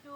جو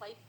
5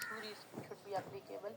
theories should be applicable.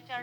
HR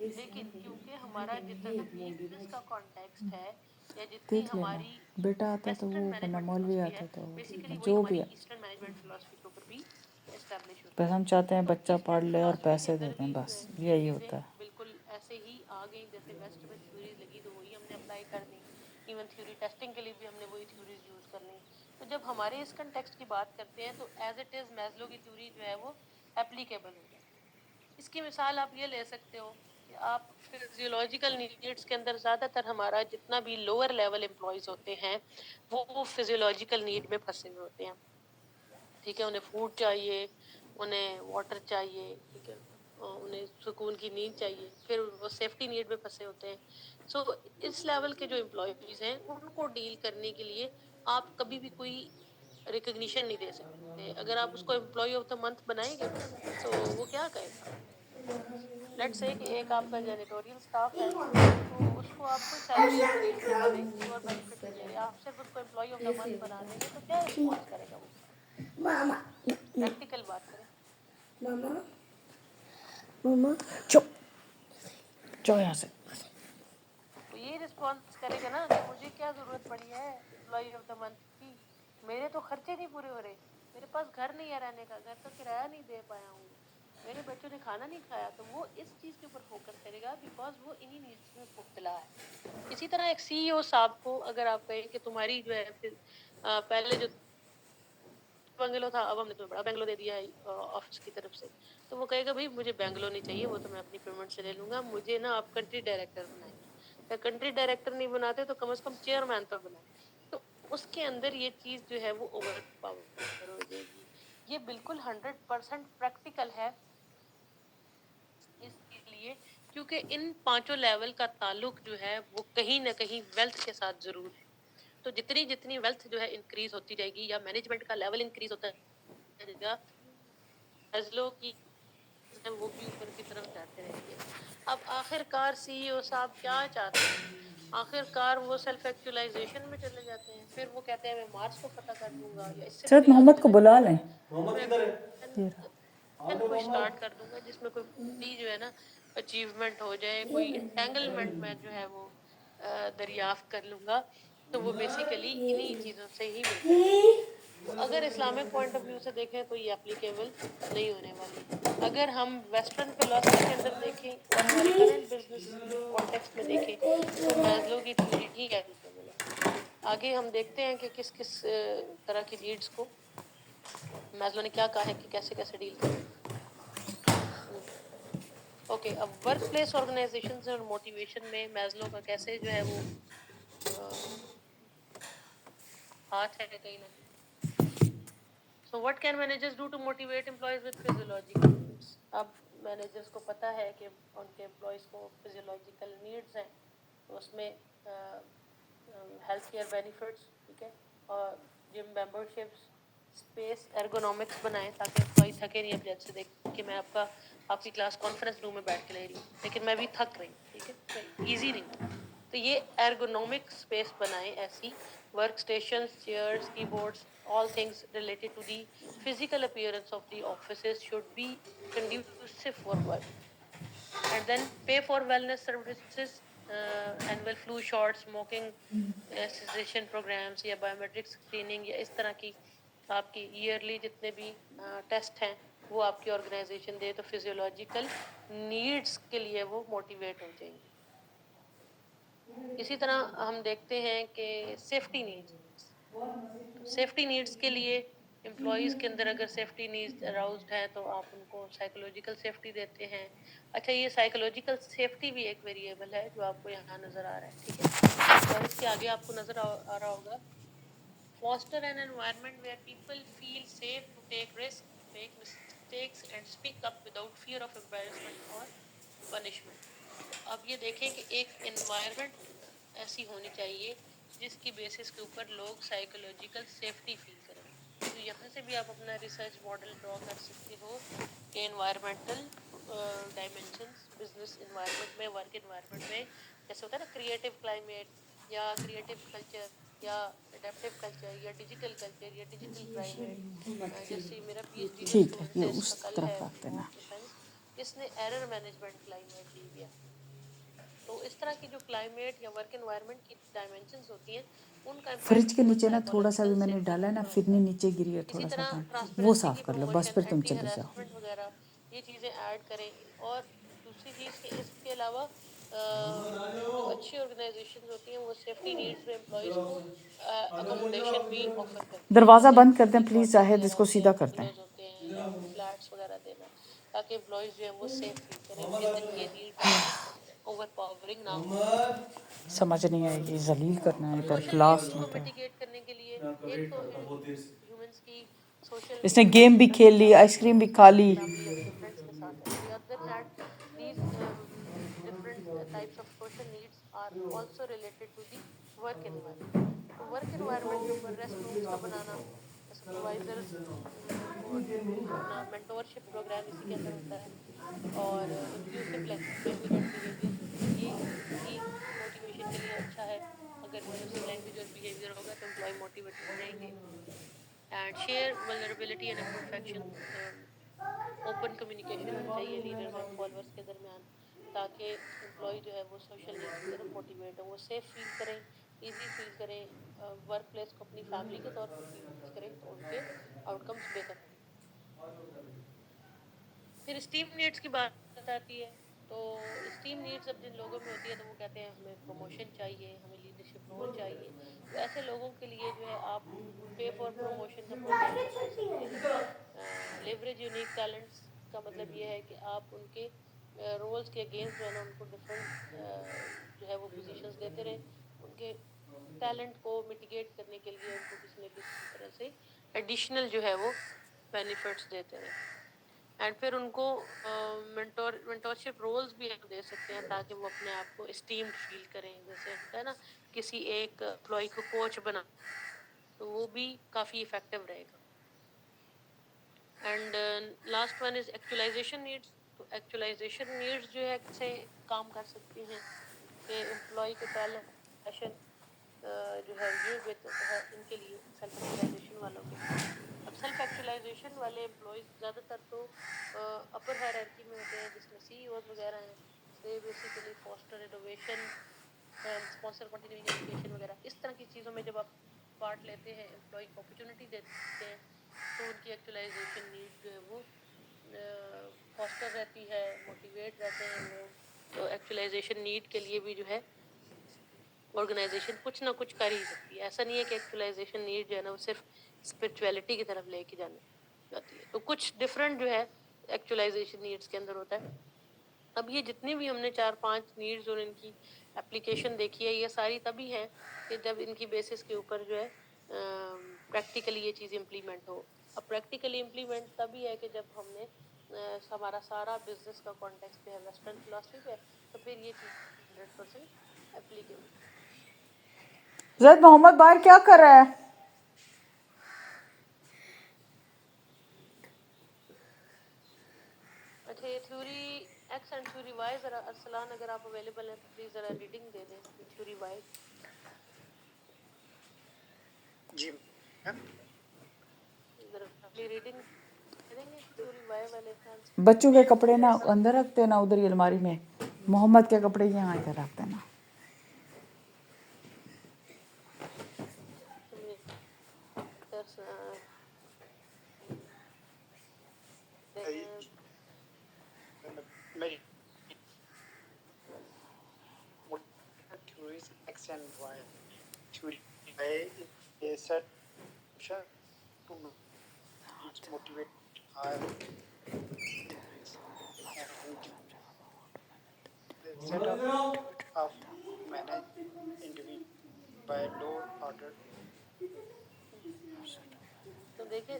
لیکن کیونکہ ہمارا جتنا بزنس کا کانٹیکسٹ ہے یا جتنی دیکھ لینا ہماری بیٹا آتا تو ویسٹرن وہ ورنہ مینجمنٹ مولوی فلاسفی ہے، آتا تو بیسیکلی وہی جو ہماری بھی ہے. ایسٹرن مینجمنٹ فلاسفی کے اوپر بھی اسٹیبلش ہوتی بس ہے. ہم چاہتے ہیں تو بچہ پڑھ ایسٹرن لے اور فلاسفی کے پیسے دے اندر دیں، بھی جو بس ہے یہ یہی چیزیں ہوتا ہے. بالکل ایسے ہی آ گئیں جیسے ویسٹ میں تھیوریز لگی تو وہی ہم نے اپلائی کر دی. ایون تھیوری ٹیسٹنگ کے لیے بھی ہم نے وہی تھیوریز یوز کر لی. تو جب ہمارے اس کنٹیکسٹ کی بات کرتے ہیں تو ایز اٹ از میزلو کی تھیوری جو ہے وہ اپلیکیبل ہو جاتی ہے. اس کی مثال آپ یہ لے سکتے ہو کہ آپ فزیولوجیکل نیڈس کے اندر زیادہ تر ہمارا جتنا بھی لوور لیول امپلائیز ہوتے ہیں وہ فزیولوجیکل نیڈ میں پھنسے ہوئے ہوتے ہیں. ٹھیک ہے، انہیں فوڈ چاہیے، انہیں واٹر چاہیے، ٹھیک ہے، انہیں سکون کی نیند چاہیے، پھر وہ سیفٹی نیڈ میں پھنسے ہوتے ہیں. سو اس لیول کے جو امپلائیز ہیں ان کو ڈیل کرنے کے لیے آپ کبھی بھی کوئی ریکگنیشن نہیں دے سکتے. اگر آپ اس کو امپلائی آف دا منتھ بنائیں گے تو وہ کیا کہے گا؟ لیٹس سے کہ ایک آپ کا جینیٹوریل اسٹاف ہے تو اس کو آپ کوئی سیلری انکریز نہیں دے رہے، کوئی اور بینیفٹ نہیں دے رہے، آپ صرف اس کو امپلائی آف دا منتھ بنا دیں گے تو کیا رسپانس کرے گا وہ؟ پریکٹیکل بات کریں. چپ جاؤ یہاں سے. تو یہ رسپانس کرے گا نا کہ مجھے کیا ضرورت پڑی ہے امپلائی آف دا منتھ کی، میرے تو خرچے نہیں پورے ہو رہے، میرے پاس گھر نہیں ہے رہنے کا، گھر کا کرایہ نہیں دے پایا ہوں، میرے بچوں نے کھانا نہیں کھایا. تو وہ اس چیز کے اوپر فوکس کرے گا بیکاز وہ انہی نیڈس میں مبتلا ہے. اسی طرح ایک سی ای او صاحب کو اگر آپ کہیں کہ تمہاری جو ہے پہلے جو بنگلو تھا اب ہم نے تمہیں بڑا بنگلو دے دیا ہے آفس کی طرف سے، تو وہ کہے گا بھائی مجھے بنگلو نہیں چاہیے، وہ تو میں اپنی پیمنٹ سے لے لوں گا، مجھے نا آپ کنٹری ڈائریکٹر بنائیں. یا کنٹری ڈائریکٹر نہیں بناتے تو کم از کم چیئرمین تو بنائیں. تو اس کے اندر یہ چیز جو ہے وہ اوور پاور ہو جائے گی. یہ بالکل 100% پریکٹیکل ہے اس کے لیے، کیونکہ ان پانچوں لیول کا تعلق جو ہے وہ کہیں نہ کہیں ویلتھ کے ساتھ ضرور ہے. تو جتنی ویلتھ جو ہے انکریز ہوتی جائے گی یا مینجمنٹ کا لیول انکریز ہوتا جائے گا، فیصلوں کی وہ بھی اوپر کی طرف جاتے رہیں گے. اب آخر کار سی ای او صاحب کیا چاہتے ہیں؟ آخر کار وہ سیلف ایکچولائزیشن میں چلے جاتے ہیں. پھر وہ کہتے ہیں میں مارس کو فتح کر دوں گا یا اس سے بھی سید بڑی محمد کو آسٹریلین بلا لیں. کو اسٹارٹ کر دوں گا جس میں کوئی بڑی جو ہے نا اچیومنٹ ہو جائے، کوئی انٹینگلمنٹ میں جو ہے وہ دریافت کر لوں گا. تو وہ بیسیکلی انہی چیزوں سے ہی مل جائے گی. تو اگر اسلامک پوائنٹ آف ویو سے دیکھیں تو یہ اپلیکیبل نہیں ہونے والی. اگر ہم ویسٹرن فلاسفی کے اندر دیکھیں اور ہمارے کرنٹ بزنس کانٹیکسٹ میں دیکھیں تو میزلو کی تھیوری ہی اپلیکیبل ہے. آگے ہم دیکھتے ہیں کہ کس کس طرح کی نیڈس کو میزلو نے کیا کہا ہے کہ کیسے کیسے ڈیل کریں. اوکے، اب ورک پلیس آرگنائزیشنز اور موٹیویشن میں میزلو کا کیسے جو ہے وہ ہاتھ ہے کہیں نہ کہیں. So what can managers do to motivate employees with physiological needs؟ اب مینیجرس کو پتا ہے کہ ان کے امپلائیز کو فزیولوجیکل نیڈس ہیں، تو اس میں ہیلتھ کیئر بینیفٹس، ٹھیک ہے، اور جم ممبرشپس، اسپیس ارگونامکس بنائیں تاکہ امپلائی تھکے نہیں. اب جیسے دیکھ کہ میں آپ کی کلاس کانفرنس روم میں بیٹھ کے لے رہی ہوں لیکن میں بھی تھک رہی ہوں، ٹھیک ہے، ایزی نہیں. تو یہ ergonomic space بنائیں ایسی work stations, chairs, keyboards, all things related to the physical appearance of the offices should be conducive for work. And then pay for wellness services, annual flu shots, smoking cessation programs یا biometric screening یا اس طرح کی آپ کی yearly جتنے بھی test ہیں وہ آپ کی آرگنائزیشن دے تو فزیولوجیکل نیڈس کے لیے وہ موٹیویٹ ہو جائیں گے. اسی طرح ہم دیکھتے ہیں کہ سیفٹی نیڈس کے لیے امپلائیز کے اندر اگر سیفٹی نیڈس اراؤزڈ ہیں تو آپ ان کو سائیکولوجیکل سیفٹی دیتے ہیں. اچھا، یہ سائیکولوجیکل سیفٹی بھی ایک ویریبل ہے جو آپ کو یہاں نظر آ رہا ہے، ٹھیک ہے، اور اس کے آگے آپ کو نظر آ رہا ہوگا foster an environment where people feel safe to take risks, make mistakes and speak up without fear of embarrassment or punishment. تو اب یہ دیکھیں کہ ایک انوائرمنٹ ایسی ہونی چاہیے جس کی بیسس کے اوپر لوگ سائیکولوجیکل سیفٹی فیل کریں. تو یہاں سے بھی آپ اپنا ریسرچ ماڈل ڈرا کر سکتے ہو کہ انوائرمنٹل ڈائمینشنز بزنس انوائرمنٹ میں، ورک انوائرمنٹ میں جیسے ہوتا ہے نا کریٹیو کلائمیٹ یا کریٹیو کلچر یا اڈیپٹیو کلچر یا ڈیجیٹل کلچر یا ڈیجیٹل کلائمیٹ. جیسے میرا پی ایچ ڈی کا ٹھیک ہے، اسٹوڈنٹ یہ ہے اس اس کا کل ہے طرف آتے نا. ڈیفینس، اس نے ایرر مینجمنٹ کلائمیٹ لی گیا. طرح کی جو کلائمیٹ یا ورک انوائرمنٹ کی ڈائمینشنز ہوتی ہیں ان کا فریج کے امپیکٹ نیچے نا تھوڑا سا بھی میں نے سائیکولوجیکل ڈالا ہے نا، سیفٹی پھرنی نیچے گری ہے اسی تھوڑا سا طرح پانی، وہ ٹرانسپیرنسی کی صاف کر لو بس، پروموشن، پھر تم اینٹی چلے جاؤ۔ ہراسمنٹ وغیرہ یہ چیزیں ایڈ کریں۔ اور دوسری چیز کہ اس کے علاوہ جو اچھی آرگنائزیشنز ہوتی ہیں وہ سیفٹی نیڈز میں امپلائیز کو اکوموڈیشن بھی آفر کرتی ہیں، دروازہ جیسے بند کر دیں کہ پلیز، کوارٹرز زاہد وغیرہ اس کو ہوتے ہیں، سیدھا کرتے بنگلوز ہیں۔ ہوتے ہیں یا فلیٹس وغیرہ دینا، تاکہ امپلائیز جو ہیں وہ سیف فیل کریں، ان کے یہ نیڈز ان کی اوور پاورنگ نہ ہو۔ سمجھ نہیں آئے گی، ذلیل کرنا ہے اب پر سوشل کلاس نیڈس میں کو تو۔ میٹیگیٹ کرنے کے لیے ایک تو ہیومنس کی سوشل اس نے گیم بھی کھیل لی، آئس کریم بھی کھا لی۔ فیملی اپنے فرینڈس کے ساتھ ہے۔ The other hand these different types of social needs are also related to the work environment. تو ورک انوائرمنٹ کے اوپر ریسٹ رومس کا بنانا، سپروائزرز کو اپنا مینٹورشپ پروگرام اسی کے اندر ہوتا ہے، اور انکلوسیو لینگویج اینڈ بیہیویئر، یہ بھی موٹیویشن کے لیے اچھا ہے۔ اگر انکلوسیو لینگویج اور بیہیویئر ہوگا تو امپلائی موٹیویٹڈ رہیں گے۔ And share vulnerability and imperfection, open communication ہونی چاہیے لیڈرز اینڈ فالوورز کے درمیان، تاکہ امپلائی جو ہے وہ سوشل نیڈس کی طرف موٹیویٹ ہو، وہ سیف فیل کریں، ایزی فیل کریں، ورک پلیس کو اپنی فیملی کے طور پر فیل کریں تو ان کے آؤٹ کمز بہتر ہوں گے۔ پھر اسٹیم نیڈس کی بات آتی ہے، تو اسٹیم نیڈس اب جن لوگوں میں ہوتی ہے تو وہ کہتے ہیں ہمیں پروموشن چاہیے، ہمیں لیڈرشپ رول چاہیے، تو ایسے لوگوں کے لیے جو ہے آپ پے فار پروموشن کا پروگرام بنا سکتے ہیں۔ لیوریج یونیک ٹیلنٹس کا مطلب یہ ہے کہ آپ ان کے رولز کے اگینسٹ جو ہے نا ان کو ڈفرینٹ جو ہے وہ پوزیشنز دیتے رہیں، ان کے ٹیلنٹ کو میٹیگیٹ کرنے کے لیے ان کو کسی نہ کسی طرح سے ایڈیشنل جو ہے وہ بینیفٹس دیتے رہیں۔ اینڈ پھر ان کو مینٹورشپ رولز بھی ہم دے سکتے ہیں تاکہ وہ اپنے آپ کو اسٹیمڈ فیل کریں، جیسے ہوتا ہے نا کسی ایک امپلائی کو کوچ بنا، تو وہ بھی کافی افیکٹو رہے گا۔ And last one is actualization needs. تو ایکچولائزیشن نیڈس جو ہے کیسے کام کر سکتی ہیں کہ امپلائی کے ٹیلنٹ پیشن جو ہے یہ بہتر ہے ان کے لیے، سیلف ایکچولائزیشن والوں کے لیے۔ اب سیلف ایکچولائزیشن والے امپلائیز زیادہ تر تو اپر ہائرارکی میں ہوتے ہیں، جس میں سی اوز وغیرہ ہیں۔ They basically faster innovation, sponsor continuing education وغیرہ، اس طرح کی چیزوں میں جب آپ پارٹ لیتے ہیں، امپلائی کو اپرچونیٹی دیتے ہیں، تو ان کی ایکچولائزیشن نیڈ جو ہے وہ فاسٹر رہتی ہے، موٹیویٹ رہتے ہیں وہ۔ تو ایکچولائزیشن نیڈ کے لیے بھی جو ہے آرگنائزیشن کچھ نہ کچھ کر ہی سکتی ہے۔ ایسا نہیں ہے کہ ایکچولائزیشن نیڈ جو ہے نا وہ صرف اسپرچویلٹی کی طرف لے کے جانے جاتی ہے، تو کچھ ڈفرینٹ جو ہے ایکچولائزیشن نیڈس کے اندر ہوتا ہے۔ اب یہ جتنی بھی ہم نے 4-5 نیڈز اور ان کی اپلیکیشن دیکھی ہے، یہ ساری تبھی ہیں کہ جب ان کی بیسس کے اوپر جو ہے پریکٹیکلی یہ چیز امپلیمنٹ ہو۔ اب پریکٹیکلی امپلیمنٹ تبھی ہے کہ جب ہم نے ہمارا سارا بزنس کا کانٹیکس جو ہے ویسٹرن فلاسفی پہ ہے، تو پھر یہ چیز 100% اپلیکیبل۔ زید محمد باہر کیا کر رہا ہے؟ اچھا، یہ theory X and theory Y ذرا ارسلان اگر آپ اویلیبل ہیں تو پلیز ذرا ریڈنگ دے دیں تھیوری وائی۔ جی ذرا ریڈنگ دے دیں گے تھیوری وائی والے خیال سے۔ بچوں کے کپڑے نا اندر رکھتے نا ادھر ہی الماری میں، محمد کے کپڑے یہاں ادھر رکھتے نا۔ میری theories X and Y. Theory Y is a set to motivate higher and the setup of manage individual by lower order. تو دیکھیں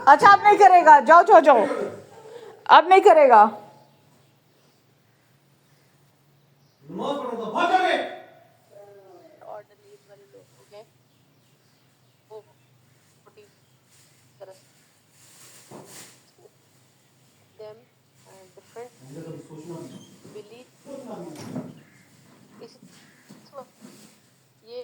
اچھا اب نہیں کرے گا، جاؤ جاؤ جاؤ، اب نہیں کرے گا۔ آرڈر نیڈ والے لوگ ہیں وہ چھوٹی طرح سے them and different belief اس وقت یہ